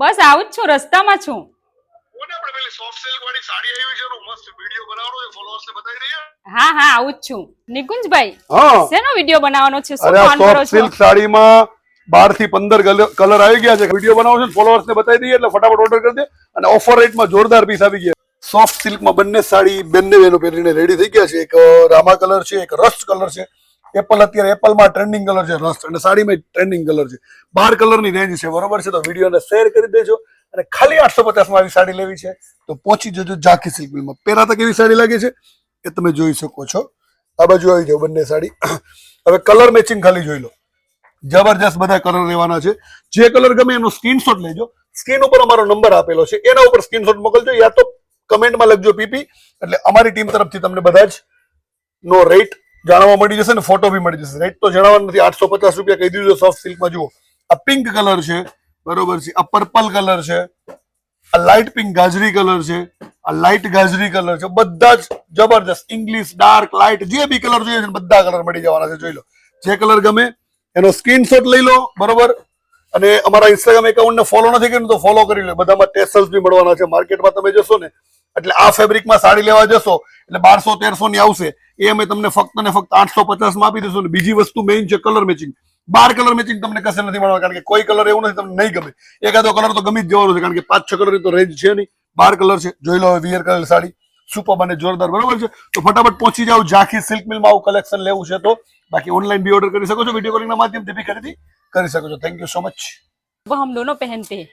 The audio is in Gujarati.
બસ આવું જ છું, રસ્તામાં છું. કોને આપણે પેલી સોફ્ટ સિલ્ક વાળી સાડી આવી છે, એનો મસ્ત વિડિયો બનાવવાનો છે, ફોલોઅર્સ ને બતાવી દઈએ. હા હા આવું જ છું. નિકુંજભાઈ, હા શેનો વિડિયો બનાવવાનો છે? શું અરે આ ફોન કરો સોફ્ટ છો? સિલ્ક સાડીમાં 12 થી 15 કલર આવી ગયા છે. વિડીયો બનાવો છે, ફોલોઅર્સ ને બતાવી દઈએ એટલે ફટાફટ ઓર્ડર કરી દે. અને ઓફર રેટમાં જોરદાર પીસ આવી ગયા. સોફ્ટ સિલ્કમાં બંને સાડી બંને બહેનો પહેરીને રેડી થઈ ગયા છે. એક રામા કલર છે, એક રસ્ટ કલર છે. એપલ અત્યારે એપલમાં ટ્રેન્ડિંગ કલર છે રસ્ટ, અને સાડીમાં ટ્રેન્ડિંગ કલર છે. 12 કલરની રેન્જ છે, બરોબર છે. તો વિડીયોને શેર કરી દેજો. અને ખાલી 850 માં આવી સાડી લેવી છે તો પહોંચી જજો ઝાંખી સિલ્ક મિલમાં. પહેરાતા કેવી સાડી લાગે છે એ તમે જોઈ શકો છો. આ બાજુ આવી જાઓ બંને સાડી. હવે કલર મેચિંગ ખાલી જોઈ લો. જબરજસ્ત બધા કલર લેવાના છે. જે કલર ગમે એનો સ્ક્રીનશોટ લેજો. સ્ક્રીન ઉપર અમારો નંબર આપેલો છે, એના ઉપર સ્ક્રીનશોટ મોકલજો, યા તો કમેન્ટમાં લખજો પીપી, એટલે અમારી ટીમ તરફથી તમને બધા જ નો રેટ જાણવા મળી જશે ને ફોટો બી મળી જશે. રેટ તો જણાવવાનું નથી, 850 રૂપિયા કહી દીધું સોફ્ટ સિલ્કમાં. જુઓ આ પિંક કલર છે, બરોબર છે, આ પર્પલ કલર છે, આ લાઇટ પિંક ગાજરી કલર છે, આ લાઇટ ગાજરી કલર છે. બધા જ જબરજસ્ત ઇંગ્લિશ ડાર્ક લાઇટ જે બી કલર જોઈએ છે બધા કલર મળી જવાના છે. જોઈ લો, જે કલર ગમે એનો સ્ક્રીનશોટ લઈ લો, બરોબર. અને અમારા ઇન્સ્ટાગ્રામ એકાઉન્ટને ફોલો નથી કર્યું તો ફોલો કરી લો. બધામાં ટેસલ્સ બી મળવાના છે. માર્કેટમાં તમે જશો ને એટલે આ ફેબ્રિકમાં સાડી લેવા જશો એટલે 1200-1300 ની આવશે, એ અમે તમને ફક્ત ને ફક્ત 850 માં આપી દઈશું. ને બીજી વસ્તુ મેઇન છે કલર મેચિંગ. 12 કલર મેચિંગ તમને કશે નથી મળવા, કારણ કે કોઈ કલર એવું નથી તમને નહીં ગમે. એકાદો કલર તો ગમી જ જવાનો છે, કારણ કે 5-6 કલરની તો રેન્જ છે નહીં. 12 કલર છે. જોઈ લો વિયર કરેલ સાડી સુપર અને જોરદાર, બરોબર છે. તો ફટાફટ પહોંચી જાઓ ઝાંખી સિલ્ક મિલમાં. આવું કલેક્શન લેવું છે તો બાકી ઓનલાઈન બી ઓર્ડર કરી શકો છો, વિડીયો કોલિંગના માધ્યમથી બી ખરીદી કરી શકો છો. Thank you so much. वो हम दोनों पहनते हैं.